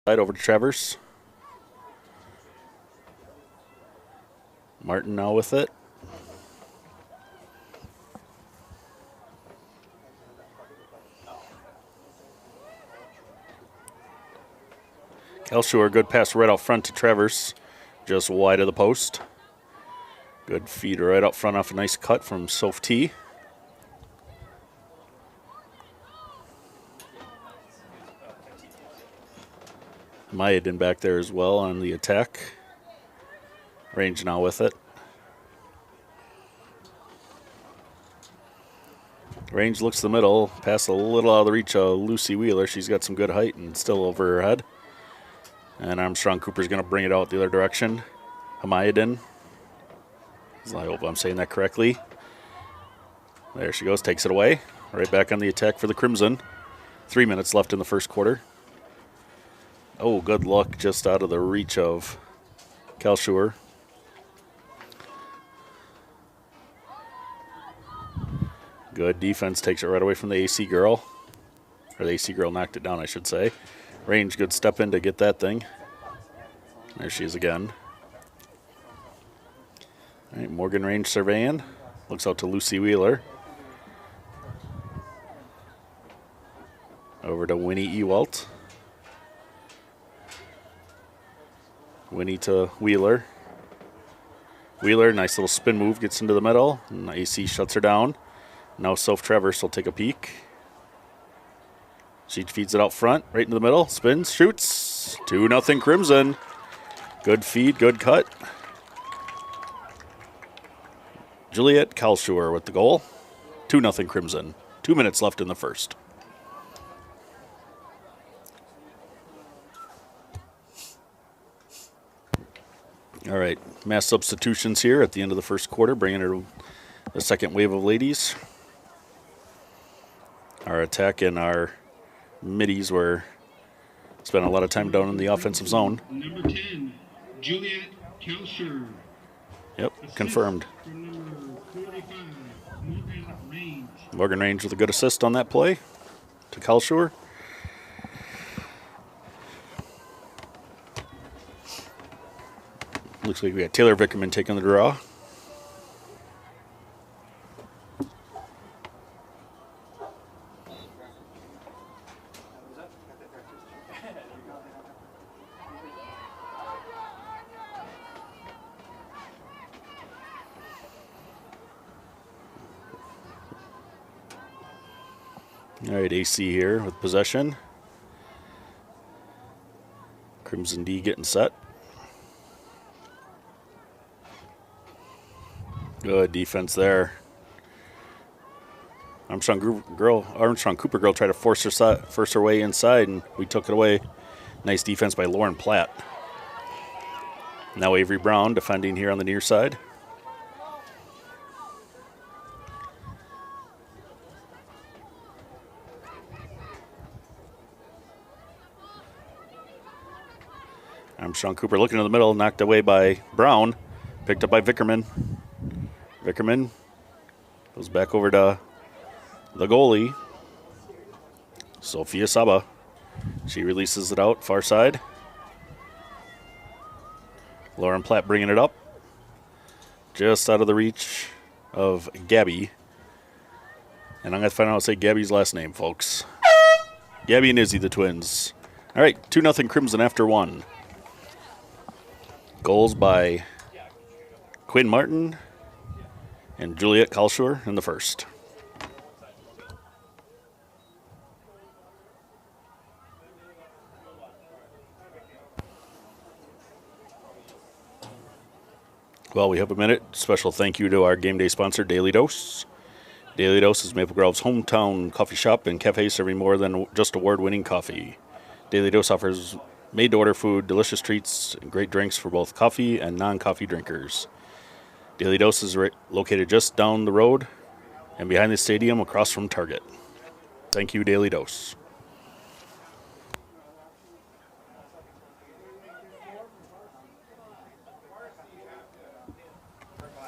Over to Travers. Martin now with it. Kelshore, good pass right out front to Travers, just wide of the post. Good feed right out front off a nice cut from Soph T. Mayadin back there as well on the attack. Range now with it. Range looks the middle, pass a little out of the reach of Lucy Wheeler. She's got some good height and still over her head. And Armstrong Cooper's going to bring it out the other direction. Hamayadin. I hope I'm saying that correctly. There she goes, takes it away. Right back on the attack for the Crimson. 3 minutes left in the first quarter. Oh, good luck just out of the reach of Kelshore. Good defense, takes it right away from the AC girl. Or the AC girl knocked it down, I should say. Range, good step in to get that thing. There she is again. All right, Morgan Range surveying. Looks out to Lucy Wheeler. Over to Winnie Ewalt. Winnie to Wheeler. Wheeler, nice little spin move, gets into the middle. And AC shuts her down. Now Soph Travers will take a peek. She feeds it out front, right into the middle. Spins, shoots. 2-0 Crimson. Good feed, good cut. Juliet Kalshur with the goal. 2-0 Crimson. 2 minutes left in the first. All right, mass substitutions here at the end of the first quarter, bringing her to the second wave of ladies. Our attack and our middies were spending a lot of time down in the offensive zone. Number 10, Juliet Kalshur. Yep, confirmed. Number 45, Morgan Range. Morgan Range with a good assist on that play to Kalshur. Looks like we got Taylor Vickerman taking the draw. All right, AC here with possession. Crimson D getting set. Good defense there. Armstrong Cooper girl tried to force her way inside, and we took it away. Nice defense by Lauren Platt. Now Avery Brown defending here on the near side. Armstrong Cooper looking in the middle, knocked away by Brown, picked up by Vickerman. Vickerman goes back over to the goalie, Sophia Saba. She releases it out, far side. Lauren Platt bringing it up. Just out of the reach of Gabby. And I'm going to find out how to say Gabby's last name, folks. Gabby and Izzy, the twins. All right, 2-0 Crimson after one. Goals by Quinn Martin and Juliet Kalshur in the first. Well, we have a minute. Special thank you to our game day sponsor, Daily Dose. Daily Dose is Maple Grove's hometown coffee shop and cafe serving more than just award-winning coffee. Daily Dose offers made-to-order food, delicious treats, and great drinks for both coffee and non-coffee drinkers. Daily Dose is located just down the road and behind the stadium across from Target. Thank you, Daily Dose.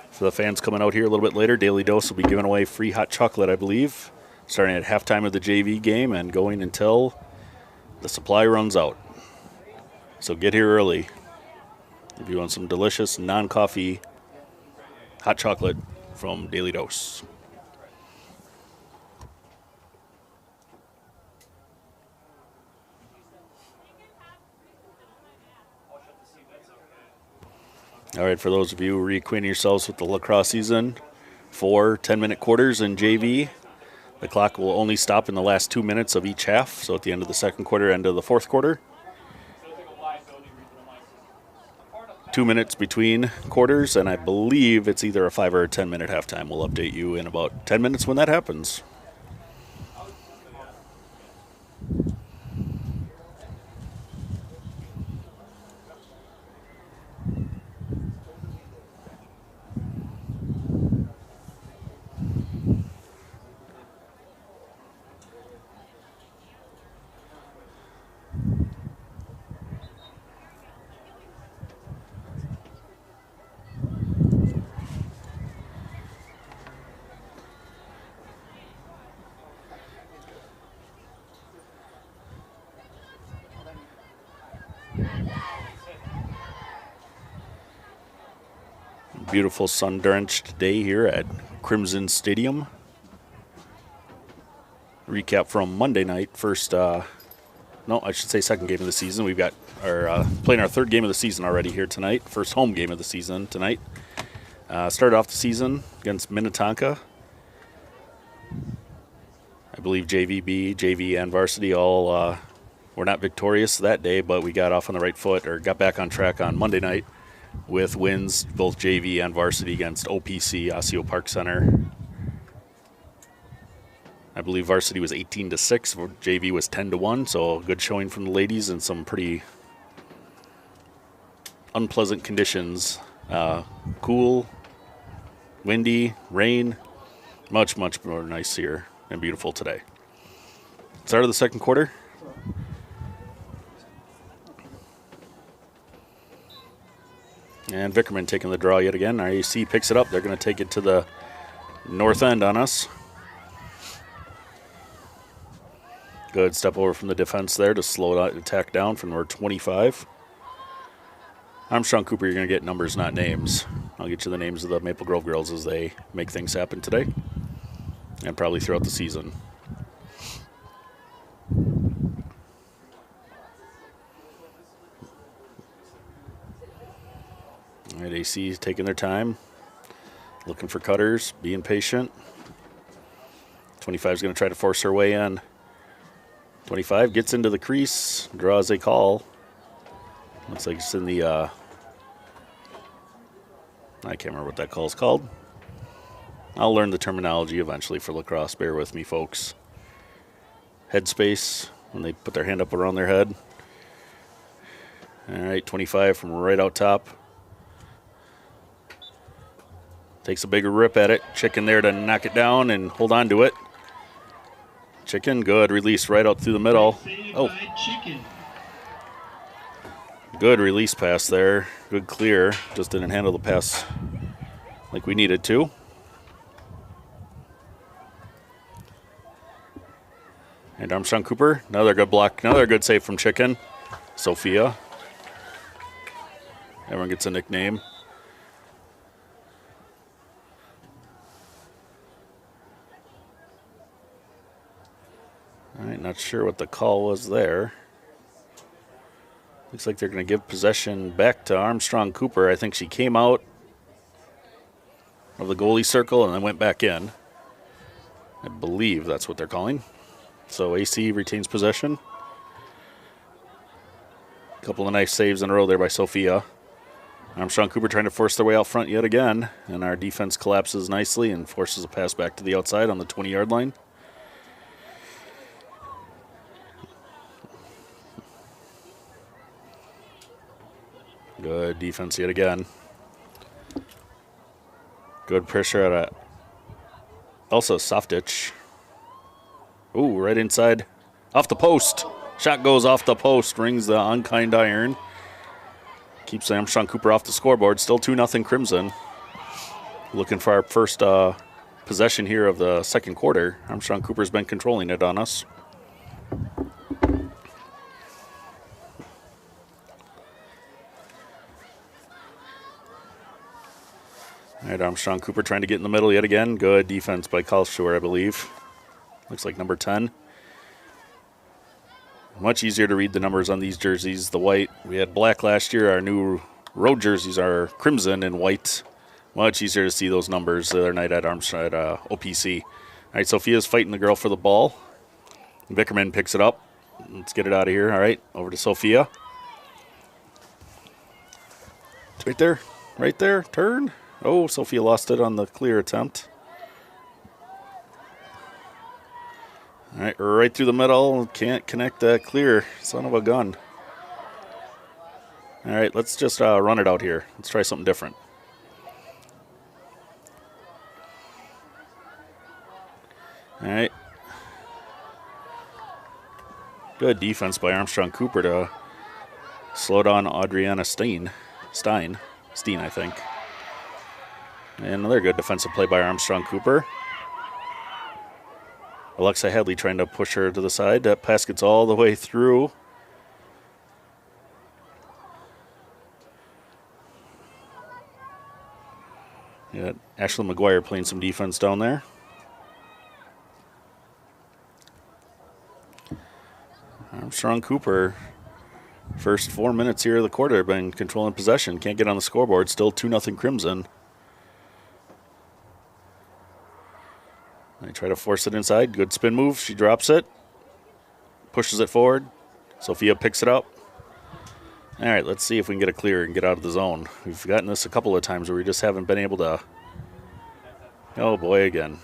For the fans coming out here a little bit later, Daily Dose will be giving away free hot chocolate, I believe, starting at halftime of the JV game and going until the supply runs out. So get here early if you want some delicious non-coffee hot chocolate from Daily Dose. All right, for those of you reacquainting yourselves with the lacrosse season, 4 10-minute quarters in JV. The clock will only stop in the last 2 minutes of each half, so at the end of the second quarter, end of the fourth quarter. 2 minutes between quarters, and I believe it's either a 5 or a 10-minute halftime. We'll update you in about 10 minutes when that happens. Beautiful sun-drenched day here at Crimson Stadium. Recap from Monday night. Second game of the season. We've got playing our third game of the season already here tonight. First home game of the season tonight. Started off the season against Minnetonka. I believe JVB, JV, and varsity all were not victorious that day, but we got off on the right foot, or got back on track on Monday night with wins, both JV and varsity, against OPC, Osseo Park Center. I believe varsity was 18-6, JV was 10-1, so a good showing from the ladies in some pretty unpleasant conditions. Cool, windy, rain, much more nice here and beautiful today. Start of the second quarter. And Vickerman taking the draw yet again. Our AC picks it up. They're going to take it to the north end on us. Good step over from the defense there to slow that attack down from number 25. Armstrong Cooper, you're going to get numbers, not names. I'll get you the names of the Maple Grove girls as they make things happen today and probably throughout the season. All right, AC is taking their time, looking for cutters, being patient. 25 is going to try to force her way in. 25 gets into the crease, draws a call. Looks like it's in the, I can't remember what that call is called. I'll learn the terminology eventually for lacrosse. Bear with me, folks. Headspace, when they put their hand up around their head. All right, 25 from right out top. Takes a bigger rip at it. Chicken there to knock it down and hold on to it. Chicken, good release right out through the middle. Oh, good release pass there. Good clear. Just didn't handle the pass like we needed to. And Armstrong Cooper, another good block, another good save from Chicken. Sophia. Everyone gets a nickname. All right, not sure what the call was there. Looks like they're going to give possession back to Armstrong Cooper. I think she came out of the goalie circle and then went back in. I believe that's what they're calling. So AC retains possession. A couple of nice saves in a row there by Sophia. Armstrong Cooper trying to force their way out front yet again. And our defense collapses nicely and forces a pass back to the outside on the 20-yard line. Good defense yet again. Good pressure at a also Softitch. Ooh, right inside. Off the post. Shot goes off the post. Rings the unkind iron. Keeps Armstrong Cooper off the scoreboard. Still 2-0 Crimson. Looking for our first possession here of the second quarter. Armstrong Cooper's been controlling it on us. All right, Armstrong Cooper trying to get in the middle yet again. Good defense by Kalshore, I believe. Looks like number 10. Much easier to read the numbers on these jerseys. The white, we had black last year. Our new road jerseys are crimson and white. Much easier to see those numbers the other night at Armstrong at OPC. All right, Sophia's fighting the girl for the ball. Vickerman picks it up. Let's get it out of here. All right, over to Sophia. It's right there. Right there. Turn. Oh, Sophia lost it on the clear attempt. All right, right through the middle. Can't connect that clear. Son of a gun. All right, let's just run it out here. Let's try something different. All right. Good defense by Armstrong Cooper to slow down Adriana Steen, I think. And another good defensive play by Armstrong Cooper. Alexa Hadley trying to push her to the side. That pass gets all the way through. Yeah, Ashley McGuire playing some defense down there. Armstrong Cooper, first 4 minutes here of the quarter, been controlling possession. Can't get on the scoreboard. Still 2-0 Crimson. They try to force it inside. Good spin move. She drops it. Pushes it forward. Sophia picks it up. All right, let's see if we can get a clear and get out of the zone. We've gotten this a couple of times where we just haven't been able to. Oh, boy, again.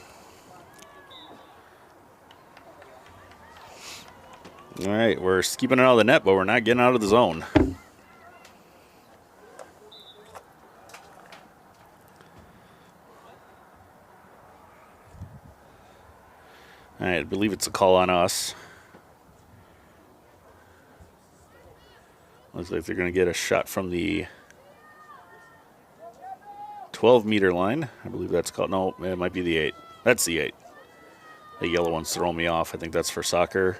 All right, we're keeping it out of the net, but we're not getting out of the zone. All right, I believe it's a call on us. Looks like they're going to get a shot from the 12-meter line. I believe that's called. No, it might be the 8. That's the 8. The yellow one's throwing me off. I think that's for soccer.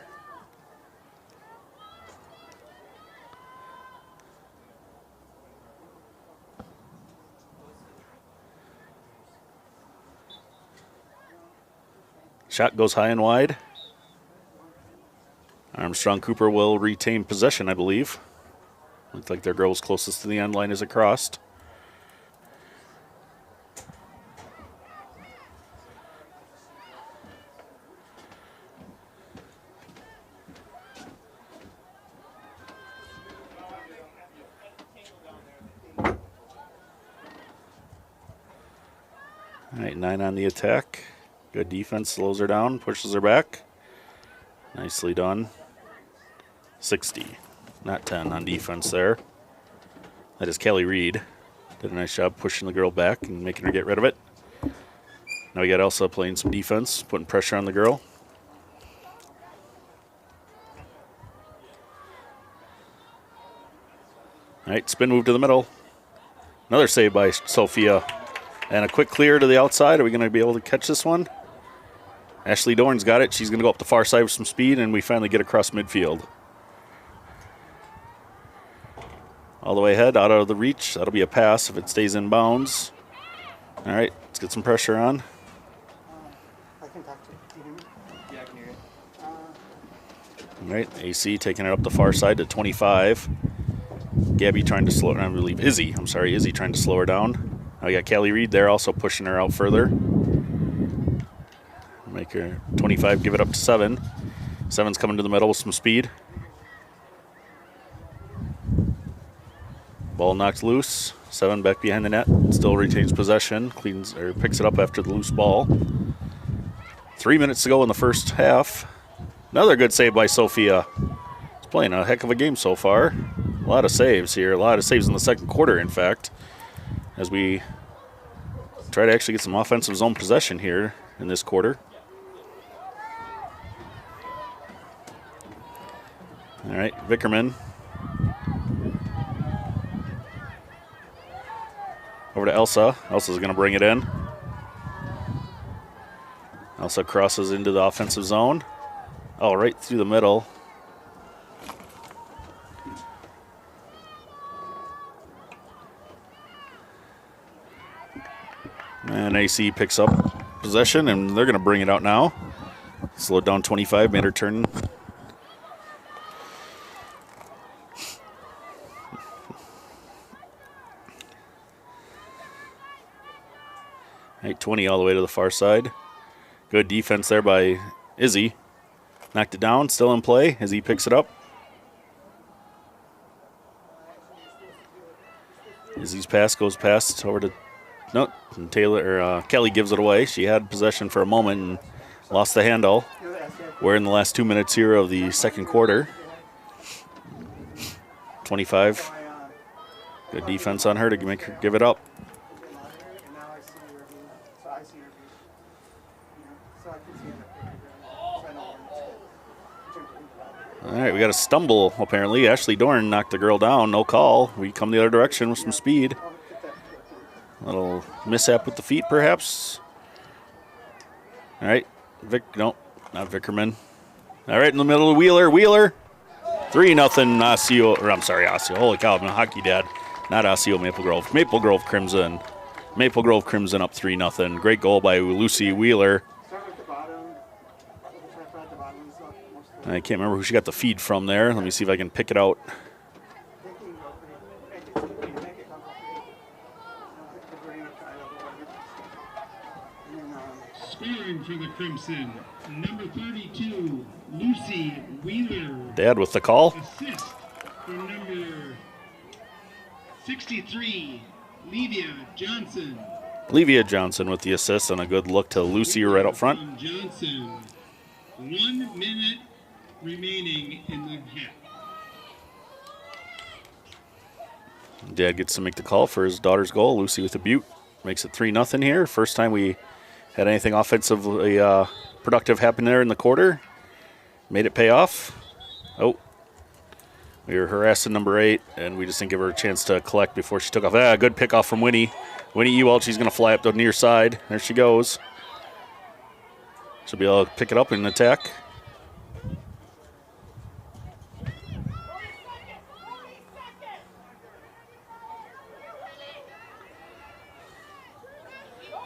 Shot goes high and wide. Armstrong Cooper will retain possession, I believe. Looks like their girl's closest to the end line as it crossed. All right, 9 on the attack. Good defense, slows her down, pushes her back. Nicely done. 60, not 10 on defense there. That is Kelly Reed. Did a nice job pushing the girl back and making her get rid of it. Now we got Elsa playing some defense, putting pressure on the girl. All right, spin move to the middle. Another save by Sophia. And a quick clear to the outside. Are we going to be able to catch this one? Ashley Dorn's got it. She's going to go up the far side with some speed, and we finally get across midfield. All the way ahead, out of the reach. That'll be a pass if it stays in bounds. All right, let's get some pressure on. I can talk to you. Can you hear me? Yeah, I can hear you. All right, AC taking it up the far side to 25. Gabby trying to slow her down, I believe. Izzy trying to slow her down. Now we got Kelly Reed there also pushing her out further. Make her 25, give it up to 7. 7's coming to the middle with some speed. Ball knocked loose. 7 back behind the net. Still retains possession. Picks it up after the loose ball. 3 minutes to go in the first half. Another good save by Sophia. She's playing a heck of a game so far. A lot of saves here. A lot of saves in the second quarter, in fact, as we try to actually get some offensive zone possession here in this quarter. All right, Vickerman. Over to Elsa. Elsa's going to bring it in. Elsa crosses into the offensive zone. Oh, right through the middle. And AC picks up possession, and they're going to bring it out now. Slowed down 25, made her turn. Right, 20 all the way to the far side. Good defense there by Izzy. Knocked it down, still in play. Izzy picks it up. Izzy's pass goes past over to nope. And Kelly gives it away. She had possession for a moment and lost the handle. We're in the last 2 minutes here of the second quarter. 25. Good defense on her to make her give it up. All right, we got a stumble, apparently. Ashley Dorn knocked the girl down. No call. We come the other direction with some speed. A little mishap with the feet, perhaps. All right. Nope, not Vickerman. All right, in the middle of Wheeler. 3-0 Osseo. Or I'm sorry, Osseo. Holy cow, I'm a hockey dad. Not Osseo, Maple Grove. Maple Grove Crimson. Maple Grove Crimson up 3-0. Great goal by Lucy Wheeler. I can't remember who she got the feed from there. Let me see if I can pick it out. Scoring for the Crimson, number 32, Lucy Wheeler. Dad with the call. Assist for number 63, Levia Johnson. Levia Johnson with the assist and a good look to Lucy right up front. Johnson. 1 minute remaining in the half. Dad gets to make the call for his daughter's goal. Lucy with a butte. Makes it 3-0 here. First time we had anything offensively productive happen there in the quarter. Made it pay off. Oh. We were harassing number 8, and we just didn't give her a chance to collect before she took off. Good pick off from Winnie. Winnie Ewald, she's going to fly up the near side. There she goes. She'll be able to pick it up and attack.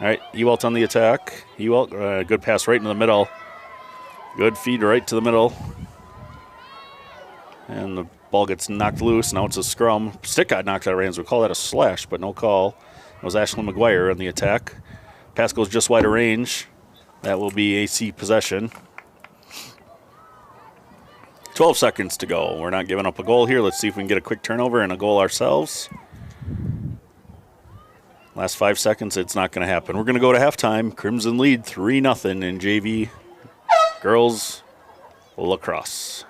All right, Ewalt on the attack. Ewalt, good pass right into the middle. Good feed right to the middle. And the ball gets knocked loose. Now it's a scrum. Stick got knocked out of range. We call that a slash, but no call. It was Ashley McGuire on the attack. Pass goes just wide of range. That will be AC possession. 12 seconds to go. We're not giving up a goal here. Let's see if we can get a quick turnover and a goal ourselves. Last 5 seconds, it's not going to happen. We're going to go to halftime. Crimson lead 3-0 in JV girls lacrosse.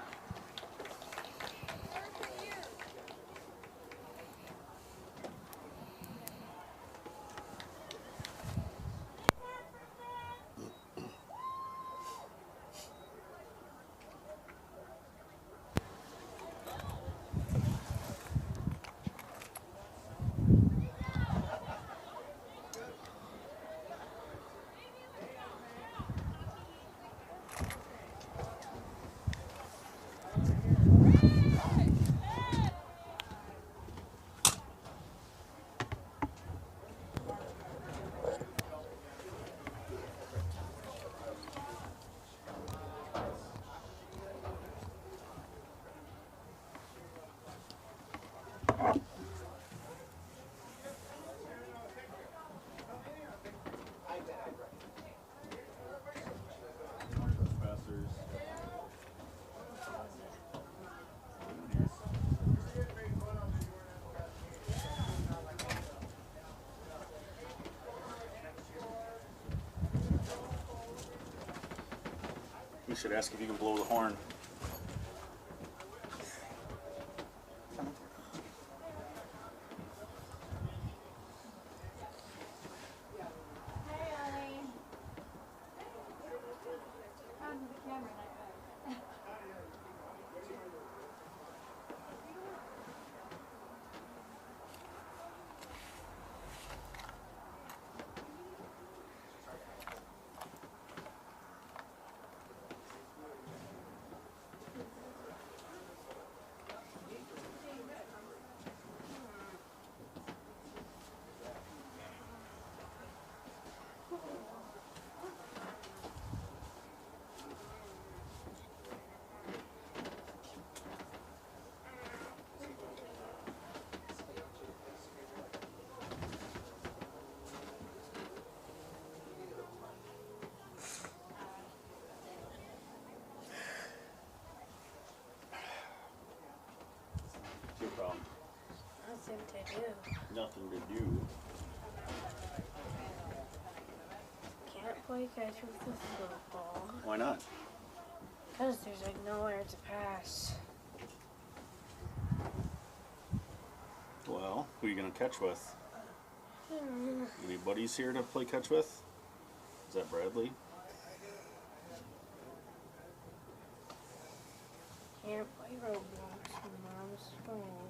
We should ask if you can blow the horn. Nothing to do. Nothing to do. Can't play catch with the football. Why not? Because there's like nowhere to pass. Well, who are you going to catch with? Hmm. Any buddies here to play catch with? Is that Bradley? Can't play Roblox on Mom's phone.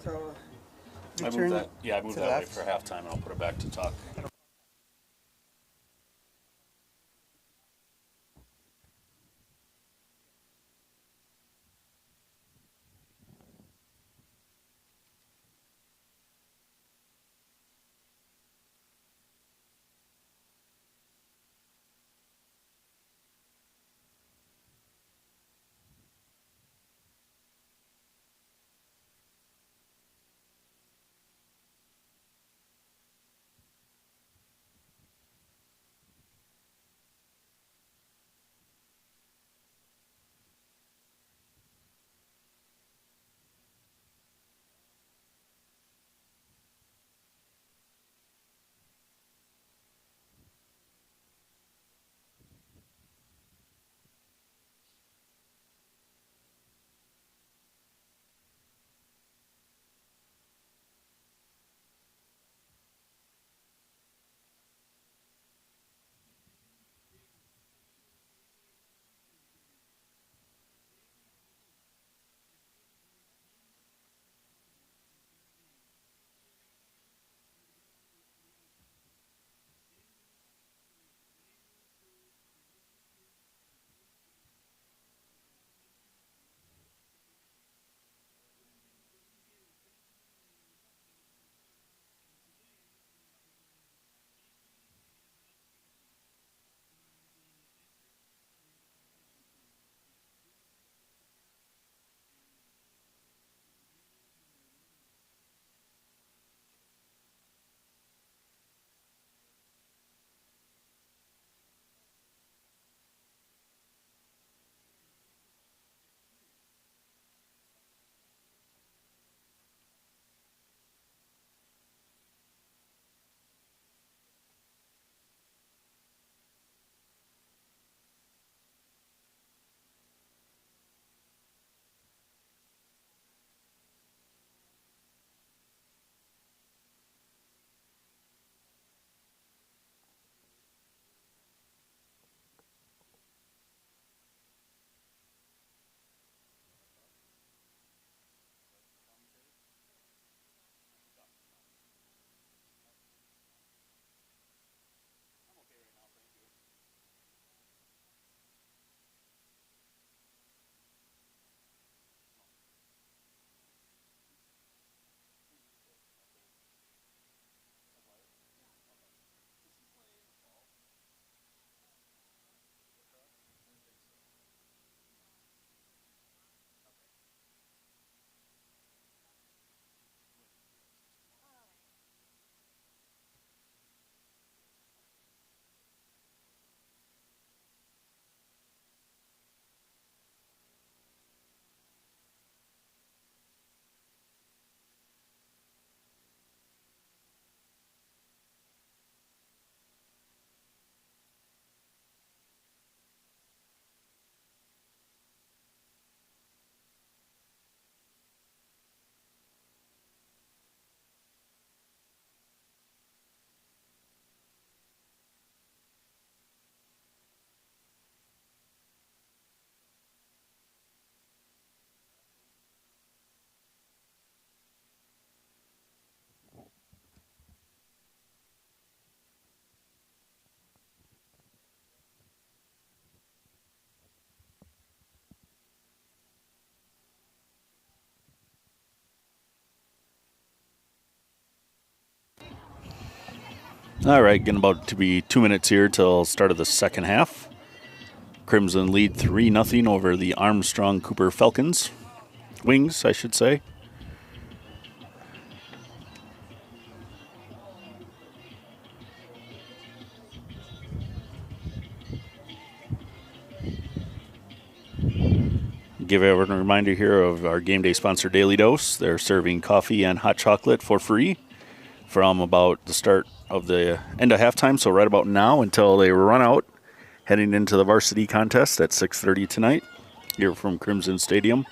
So, I moved return that. Yeah, I moved to that way left. for halftime, and I'll put it back to talk. All right, getting about to be 2 minutes here till start of the second half. Crimson lead 3-0 over the Armstrong Cooper Falcons. Wings, I should say. Give everyone a reminder here of our game day sponsor, Daily Dose. They're serving coffee and hot chocolate for free from about the start of the end of halftime, so right about now until they run out, heading into the varsity contest at 6:30 tonight here from Crimson Stadium.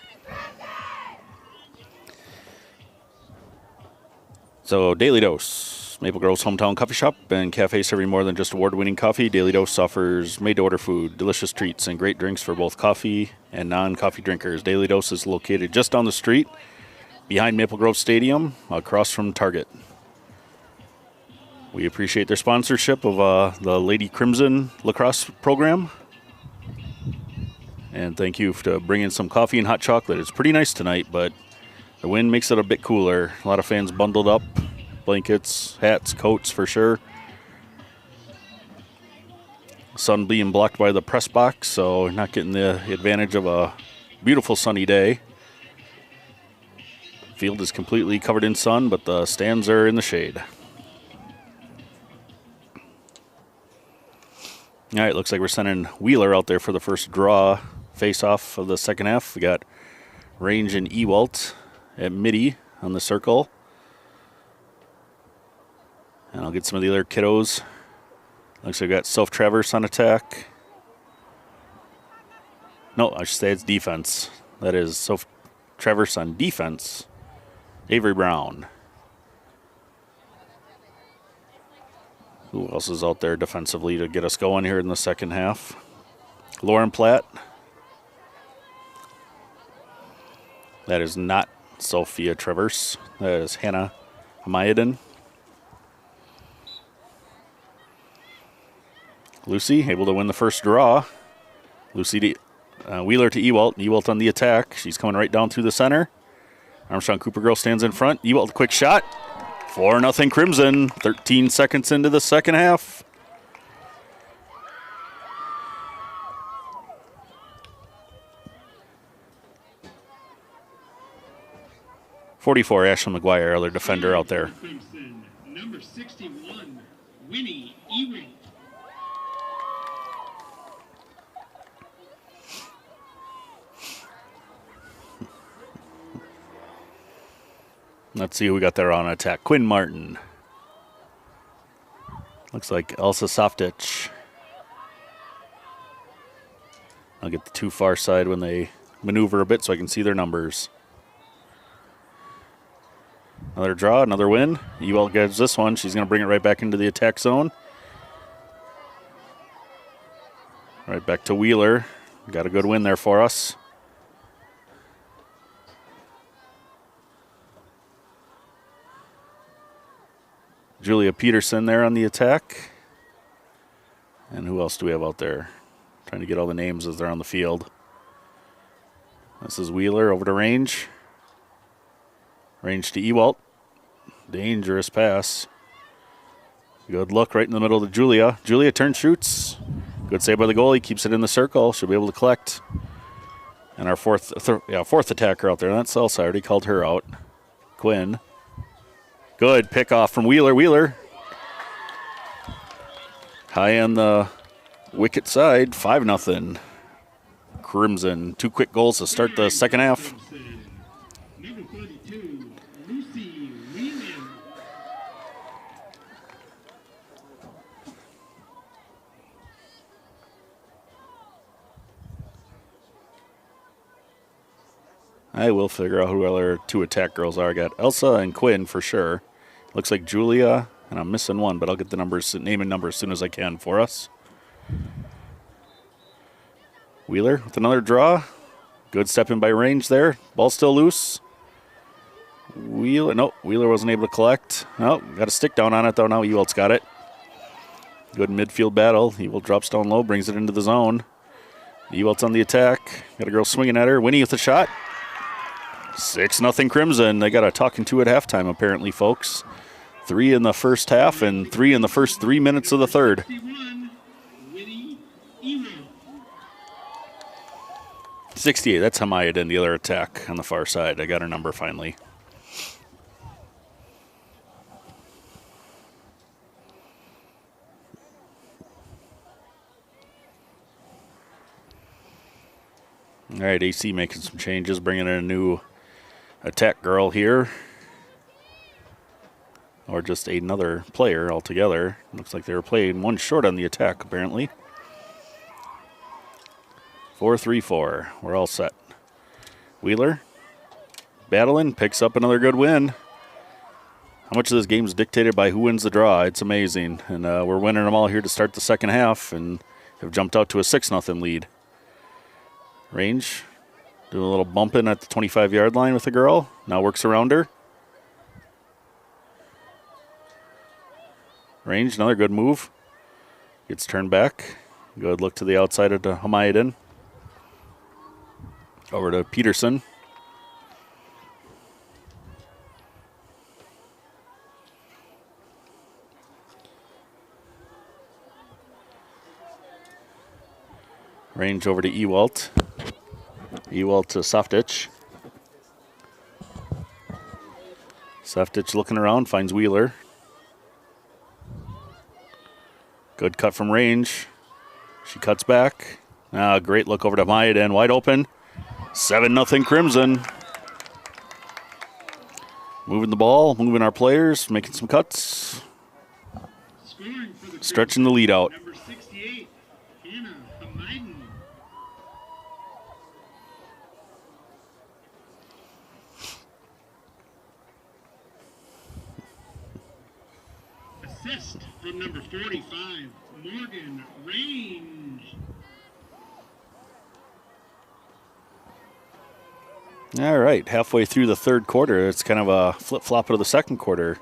So Daily Dose, Maple Grove's hometown coffee shop and cafe serving more than just award-winning coffee. Daily Dose offers made-to-order food, delicious treats, and great drinks for both coffee and non-coffee drinkers. Daily Dose is located just down the street behind Maple Grove Stadium, across from Target. We appreciate their sponsorship of the Lady Crimson Lacrosse program. And thank you for bringing some coffee and hot chocolate. It's pretty nice tonight, but the wind makes it a bit cooler. A lot of fans bundled up, blankets, hats, coats for sure. Sun being blocked by the press box, so not getting the advantage of a beautiful sunny day. Field is completely covered in sun, but the stands are in the shade. All right, looks like we're sending Wheeler out there for the first draw face-off of the second half. We got Range and Ewalt at midi on the circle. And I'll get some of the other kiddos. Looks like we got Self-Traverse on attack. No, I should say it's defense. That is Self-Traverse on defense. Avery Brown. Who else is out there defensively to get us going here in the second half? Lauren Platt. That is not Sophia Traverse. That is Hannah Hamayadin. Lucy able to win the first draw. Lucy to, Wheeler to Ewalt. Ewalt on the attack. She's coming right down through the center. Armstrong Cooper girl stands in front. Ewalt, quick shot. 4-0 Crimson. 13 seconds into the second half. .44 Ashley McGuire, other defender out there. Crimson, number 61, Winnie Ewing. Let's see who we got there on attack. Quinn Martin. Looks like Elsa Softitch. I'll get the too far side when they maneuver a bit so I can see their numbers. Another draw, another win. Ewell gets this one. She's going to bring it right back into the attack zone. Right back to Wheeler. Got a good win there for us. Julia Peterson there on the attack. And who else do we have out there? Trying to get all the names as they're on the field. This is Wheeler over to Range. Range to Ewalt. Dangerous pass. Good look right in the middle to Julia. Julia turns, shoots. Good save by the goalie. Keeps it in the circle. Should be able to collect. And our fourth attacker out there. That's Elsa. I already called her out. Quinn. Good pick off from Wheeler. Wheeler. High on the wicket side. 5-0. Crimson. 2 quick goals to start the second half. Number 32, Lucy Wheeler. I will figure out who our 2 attack girls are. I got Elsa and Quinn for sure. Looks like Julia, and I'm missing one, but I'll get the numbers, name and number as soon as I can for us. Wheeler with another draw. Good step in by Range there. Ball still loose. Wheeler wasn't able to collect. No, got a stick down on it though. Now Ewald's got it. Good midfield battle. Ewald drops down low, brings it into the zone. Ewald's on the attack. Got a girl swinging at her. Winnie with a shot. 6-0 Crimson. They got a talking to at halftime apparently, folks. 3 in the first half and 3 in the first 3 minutes of the third. 61, Winnie Ewell. 68, that's Hamayad in the other attack on the far side. I got her number finally. All right, AC making some changes, bringing in a new attack girl here. Or just another player altogether. Looks like they were playing one short on the attack, apparently. 4-3-4. We're all set. Wheeler, battling, picks up another good win. How much of this game is dictated by who wins the draw? It's amazing. And we're winning them all here to start the second half and have jumped out to a 6-0 lead. Range, doing a little bumping at the 25-yard line with the girl. Now works around her. Range, another good move. Gets turned back. Good look to the outside of Hamayadin. Over to Peterson. Range over to Ewalt. Ewalt to Softitch. Softitch looking around, finds Wheeler. Good cut from range. She cuts back. Great look over to Hamayadin, wide open. 7-0 Crimson. Moving the ball, moving our players, making some cuts. Scoring for the Stretching the lead out. number 68, Hannah Hamayden. Assist from number 45, Morgan Range. All right, halfway through the third quarter. It's kind of a flip-flop of the second quarter.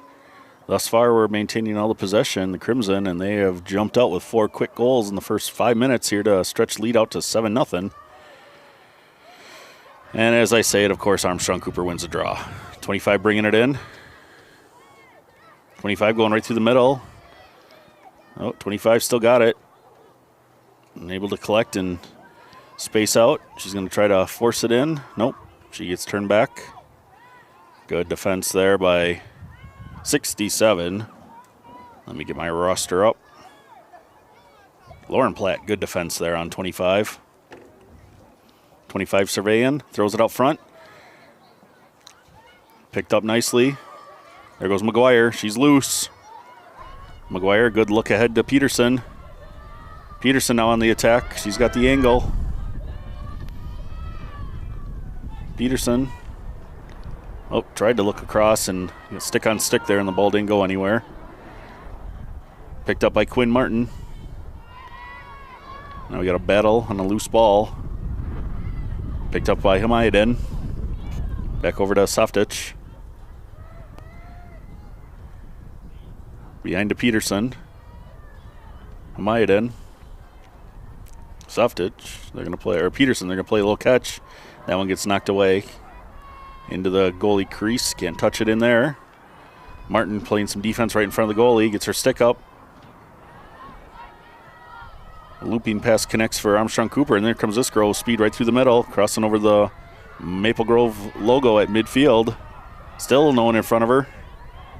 Thus far, we're maintaining all the possession, the Crimson, and they have jumped out with 4 quick goals in the first 5 minutes here to stretch lead out to 7-0. And as I say it, of course, Armstrong Cooper wins the draw. 25 bringing it in. 25 going right through the middle. Oh, 25 still got it. And able to collect and space out. She's going to try to force it in. Nope. She gets turned back. Good defense there by 67. Let me get my roster up. Lauren Platt, good defense there on 25. 25 surveying, throws it out front. Picked up nicely. There goes McGuire. She's loose. McGuire, good look ahead to Peterson. Peterson now on the attack. She's got the angle. Peterson. Oh, tried to look across and stick on stick there, and the ball didn't go anywhere. Picked up by Quinn Martin. Now we got a battle on a loose ball. Picked up by Hamayadin. Back over to Softitch. Behind to Peterson. Hamayadin. Softitch. They're going to play, or Peterson, they're going to play a little catch. That one gets knocked away into the goalie crease. Can't touch it in there. Martin playing some defense right in front of the goalie. Gets her stick up. A looping pass connects for Armstrong Cooper, and there comes this girl with speed right through the middle, crossing over the Maple Grove logo at midfield. Still no one in front of her.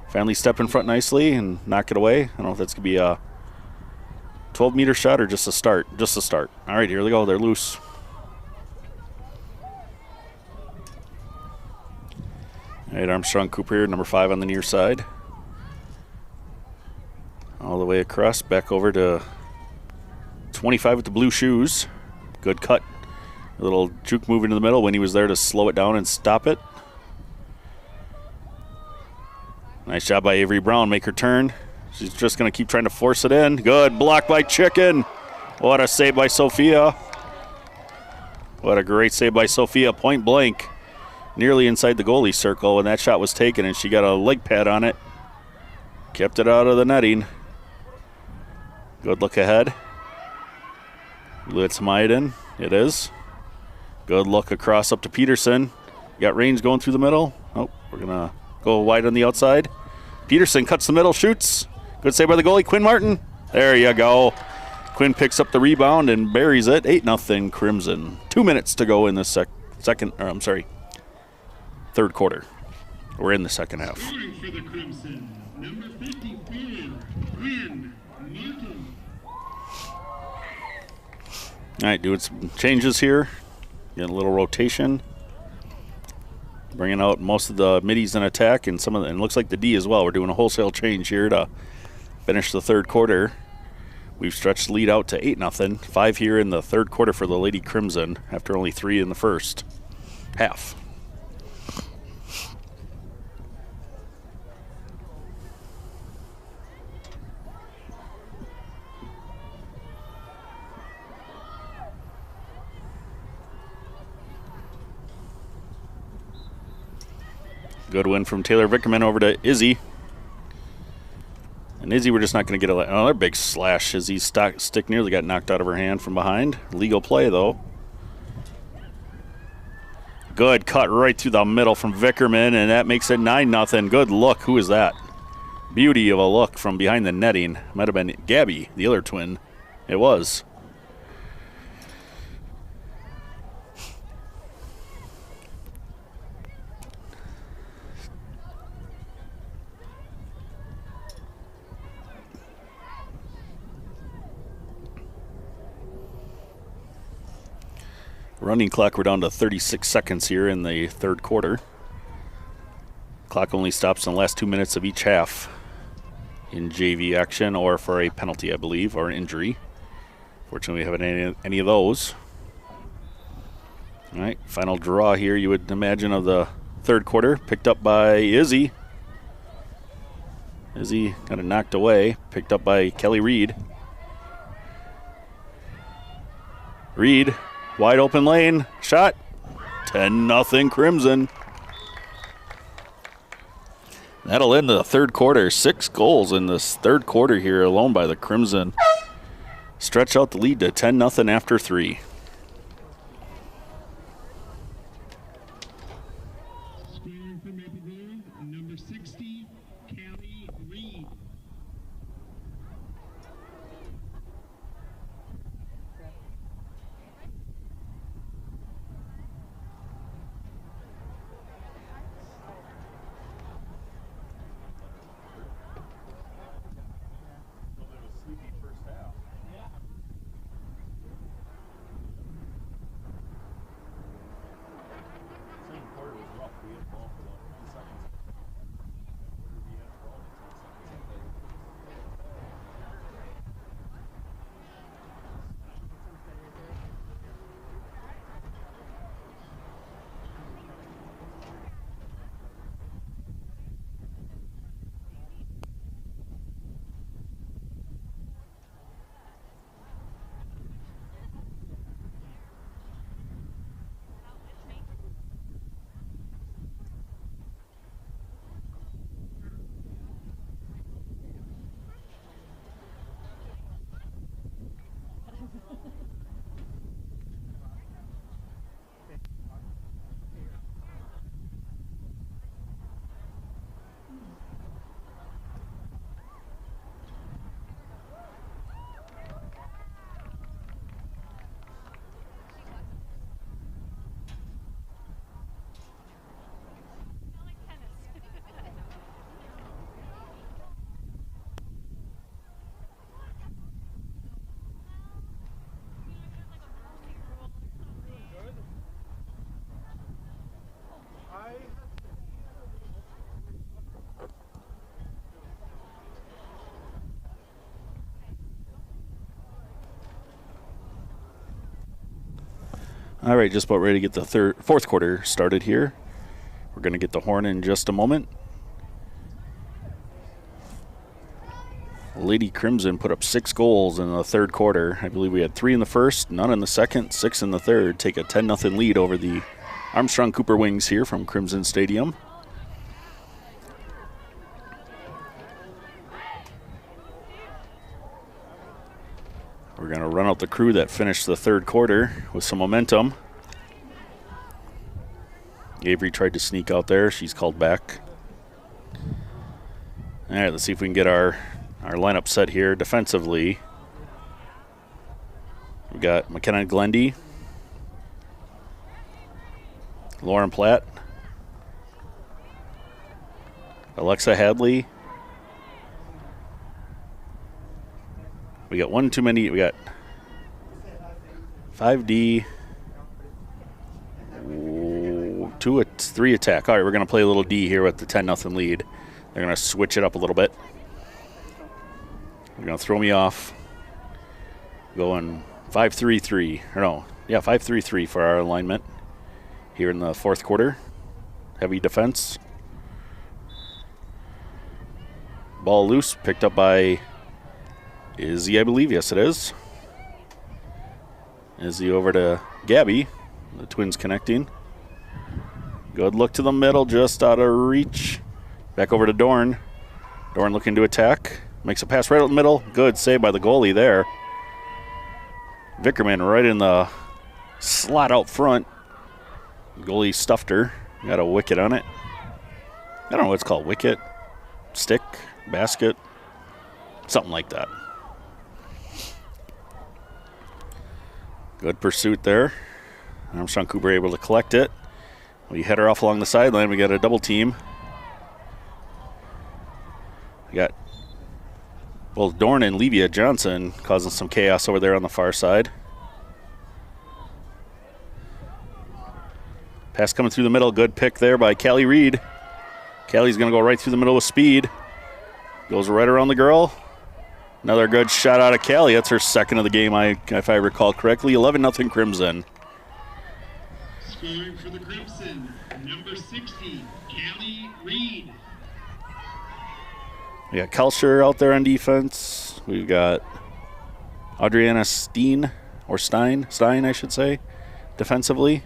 Finally step in front nicely and knock it away. I don't know if that's going to be a 12-meter shot or just a start. Just a start. All right, here they go. They're loose. All right, Armstrong Cooper here, number 5 on the near side. All the way across, back over to 25 with the blue shoes. Good cut. A little juke move into the middle when he was there to slow it down and stop it. Nice job by Avery Brown, make her turn. She's just going to keep trying to force it in. Good block by Chicken. What a save by Sophia. What a great save by Sophia, point blank. Nearly inside the goalie circle when that shot was taken, and she got a leg pad on it. Kept it out of the netting. Good look ahead. It's Maiden. It is. Good look across up to Peterson. Got range going through the middle. Oh, we're going to go wide on the outside. Peterson cuts the middle, shoots. Good save by the goalie, Quinn Martin. There you go. Quinn picks up the rebound and buries it. 8-0 Crimson. 2 minutes to go in the third quarter. We're in the second half. Scoring for the Crimson, number 54, Quinn Martin. All right, doing some changes here. Getting a little rotation. Bringing out most of the middies in attack and some of and it looks like the D as well. We're doing a wholesale change here to finish the third quarter. We've stretched the lead out to 8-0. 5 here in the third quarter for the Lady Crimson after only 3 in the first half. Good win from Taylor Vickerman over to Izzy. And Izzy, we're just not going to get another big slash. Izzy's stick nearly got knocked out of her hand from behind. Legal play, though. Good cut right through the middle from Vickerman, and that makes it 9-0. Good look. Who is that? Beauty of a look from behind the netting. Might have been Gabby, the other twin. It was. Running clock, we're down to 36 seconds here in the third quarter. Clock only stops in the last 2 minutes of each half in JV action or for a penalty, I believe, or an injury. Fortunately, we haven't any of those. All right, final draw here, you would imagine, of the third quarter, picked up by Izzy. Izzy got it knocked away, picked up by Kelly Reed. Reed. Wide open lane, shot, 10-0 Crimson. That'll end the third quarter. 6 goals in this third quarter here alone by the Crimson. Stretch out the lead to 10-0 after 3. Scoring for Maple Grove, number 60, Callie Reed. All right, just about ready to get the fourth quarter started here. We're going to get the horn in just a moment. Lady Crimson put up 6 goals in the third quarter. I believe we had 3 in the first, none in the second, 6 in the third. Take a 10-0 lead over the Armstrong Cooper Wings here from Crimson Stadium. We're going to run out the crew that finished the third quarter with some momentum. Avery tried to sneak out there. She's called back. All right, let's see if we can get our lineup set here defensively. We got McKenna Glendy, Lauren Platt, Alexa Hadley. We got one too many. We got 5D, 3 attack. All right, we're going to play a little D here with the 10-0 lead. They're going to switch it up a little bit. They're going to throw me off. Going 5-3-3. Or no, yeah, 5-3-3 for our alignment here in the fourth quarter. Heavy defense. Ball loose, picked up by Izzy, I believe. Yes, it is. Izzy over to Gabby. The twins connecting. Good look to the middle, just out of reach. Back over to Dorn. Dorn looking to attack. Makes a pass right out the middle. Good save by the goalie there. Vickerman right in the slot out front. Goalie stuffed her. Got a wicket on it. I don't know what it's called. Wicket, stick, basket, something like that. Good pursuit there. Armstrong Cooper able to collect it. We head her off along the sideline. We got a double team. We got both Dorn and Levia Johnson causing some chaos over there on the far side. Pass coming through the middle. Good pick there by Callie Reed. Callie's going to go right through the middle with speed. Goes right around the girl. Another good shot out of Callie. That's her second of the game, if I recall correctly. 11-0 Crimson. Scoring for the Crimson, number 60, Callie Reed. We got Kelcher out there on defense. We've got Adriana Stein, I should say, defensively.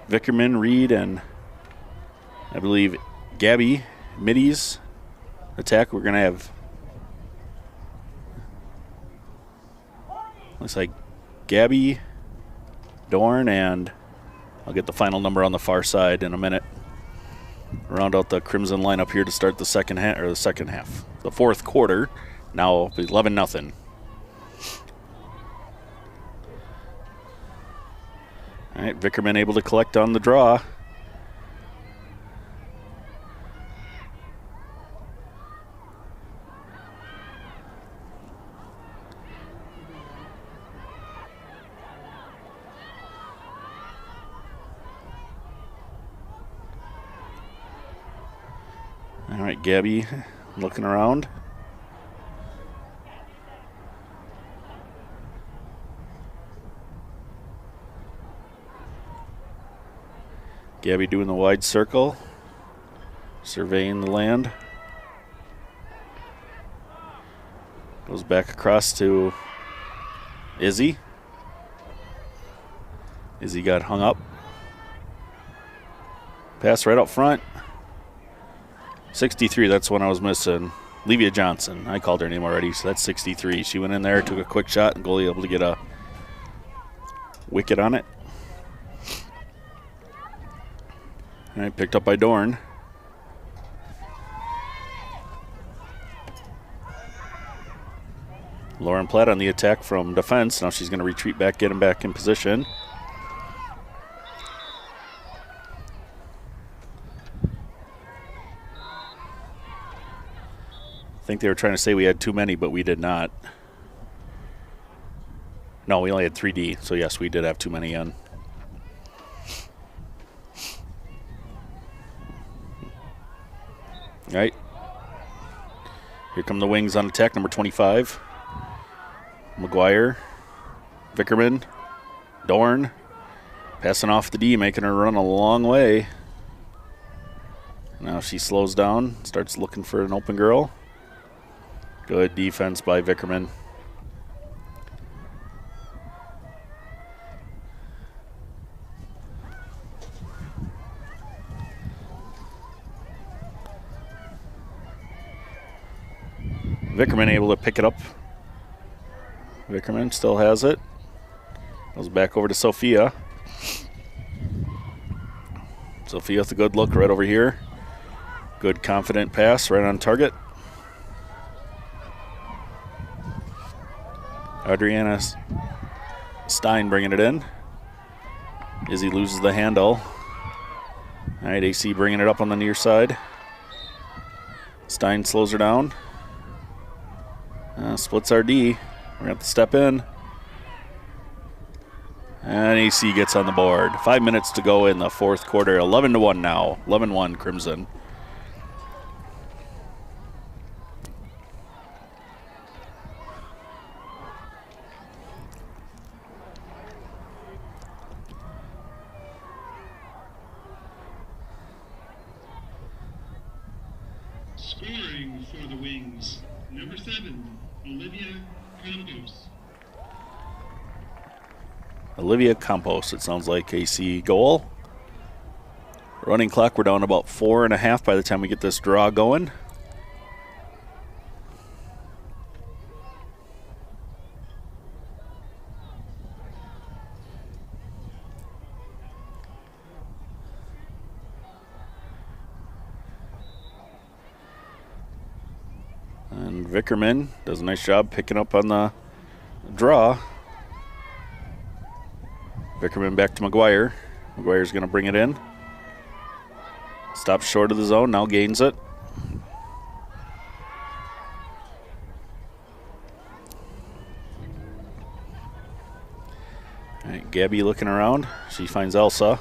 Vickerman, Reed, and I believe Gabby Middies attack. We're going to have, looks like Gabby, Dorn, and I'll get the final number on the far side in a minute. Round out the Crimson lineup here to start the second half. The fourth quarter, now 11-0. All right, Vickerman able to collect on the draw. All right, Gabby looking around. Gabby doing the wide circle, surveying the land. Goes back across to Izzy. Izzy got hung up. Pass right up front. 63, that's one I was missing. Levia Johnson, I called her name already, so that's 63. She went in there, took a quick shot, and goalie able to get a wicket on it. All right, picked up by Dorn. Lauren Platt on the attack from defense. Now she's going to retreat back, get him back in position. I think they were trying to say we had too many, but we did not. No, we only had 3D, so yes, we did have too many in. All right. Here come the Wings on attack, number 25. McGuire, Vickerman, Dorn, passing off the D, making her run a long way. Now she slows down, starts looking for an open girl. Good defense by Vickerman. Vickerman able to pick it up. Vickerman still has it. Goes back over to Sophia. Sophia with a good look right over here. Good confident pass right on target. Adriana Stein bringing it in. Izzy loses the handle. All right, AC bringing it up on the near side. Stein slows her down. Splits our D. We're going to have to step in. And AC gets on the board. 5 minutes to go in the fourth quarter. 11-1 now. 11-1 Crimson. Scoring for the Wings, number 7, Olivia Campos. Olivia Campos, it sounds like AC goal. Running clock, we're down about 4.5 by the time we get this draw going. And Vickerman does a nice job picking up on the draw. Vickerman back to McGuire. McGuire's going to bring it in. Stops short of the zone, now gains it. All right, Gabby looking around. She finds Elsa.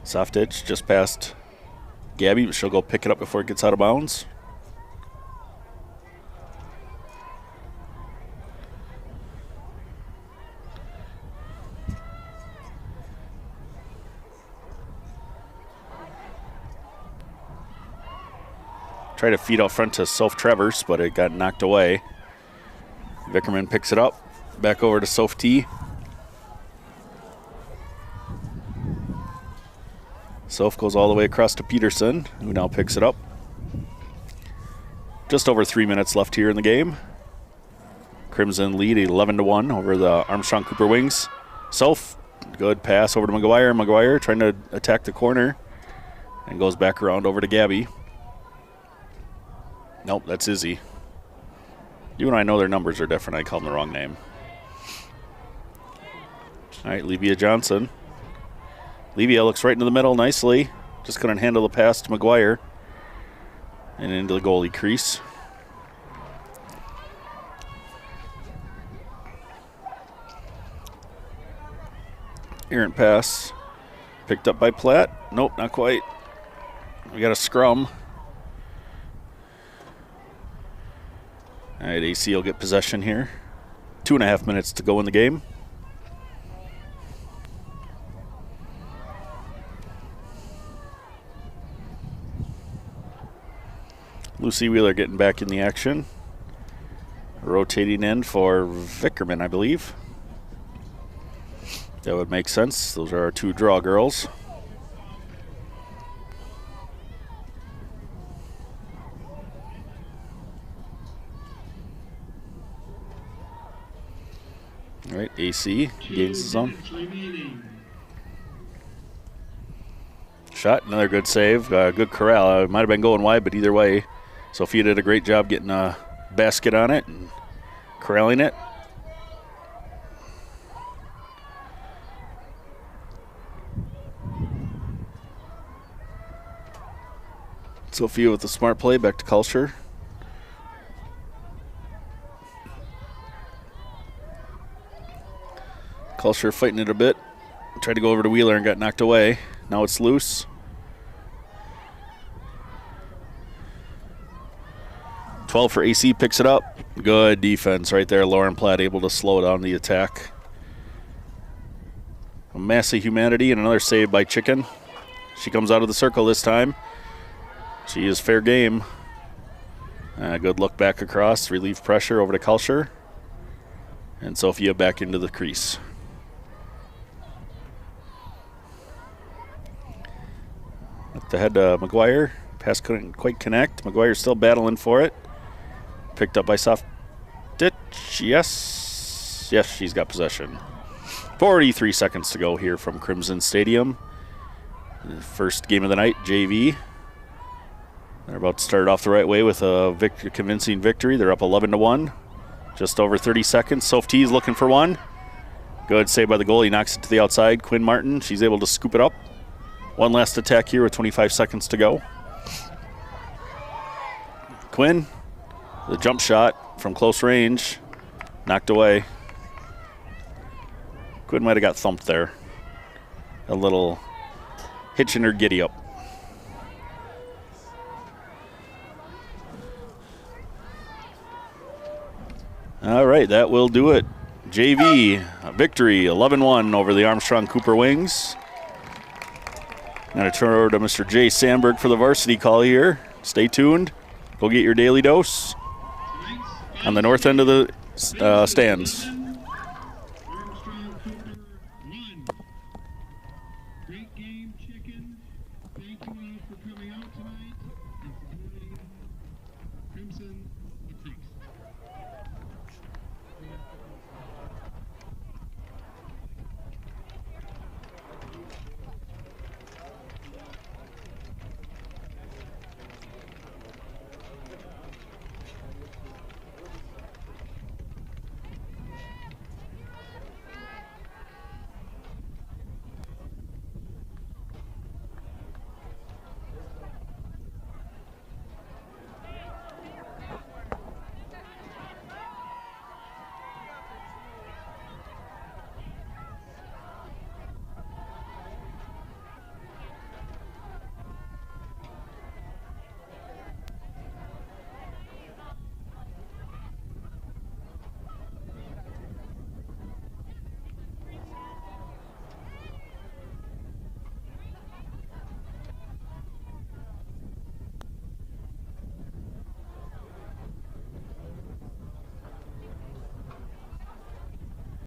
Soft ditch just past Gabby, but she'll go pick it up before it gets out of bounds. Try to feed out front to Soph Travers, but it got knocked away. Vickerman picks it up. Back over to Soph T. Soph goes all the way across to Peterson, who now picks it up. Just over 3 minutes left here in the game. Crimson lead 11-1 over the Armstrong Cooper Wings. Soph, good pass over to McGuire. McGuire trying to attack the corner and goes back around over to Gabby. Nope, that's Izzy. Even though I know their numbers are different, I call them the wrong name. All right, Levia Johnson. Levia looks right into the middle nicely. Just couldn't handle the pass to McGuire. And into the goalie crease. Errant pass. Picked up by Platt. Nope, not quite. We got a scrum. All right, AC will get possession here. 2.5 minutes to go in the game. Lucy Wheeler getting back in the action. Rotating in for Vickerman, I believe. That would make sense. Those are our two draw girls. All right, AC gains the zone. Shot, another good save. Good corral. It might have been going wide, but either way, Sophia did a great job getting a basket on it and corralling it. Sophia with the smart play, back to Culture. Culture fighting it a bit. Tried to go over to Wheeler and got knocked away. Now it's loose. .12 for AC, picks it up. Good defense right there. Lauren Platt able to slow down the attack. A mass of humanity and another save by Chicken. She comes out of the circle this time. She is fair game. Good look back across. Relieve pressure over to Culture. And Sophia back into the crease. Up the head to McGuire. Pass couldn't quite connect. McGuire's still battling for it. Picked up by Soft Ditch. Yes. Yes, she's got possession. 43 seconds to go here from Crimson Stadium. First game of the night, JV. They're about to start off the right way with a convincing victory. They're up 11-1. Just over 30 seconds. Soph T is looking for one. Good save by the goalie. He knocks it to the outside. Quinn Martin, she's able to scoop it up. One last attack here with 25 seconds to go. Quinn, the jump shot from close range. Knocked away. Quinn might have got thumped there. A little hitch in her giddy up. All right, that will do it. JV, a victory, 11-1 over the Armstrong Cooper Wings. I'm going to turn it over to Mr. Jay Sandberg for the varsity call here. Stay tuned. Go get your daily dose on the north end of the stands.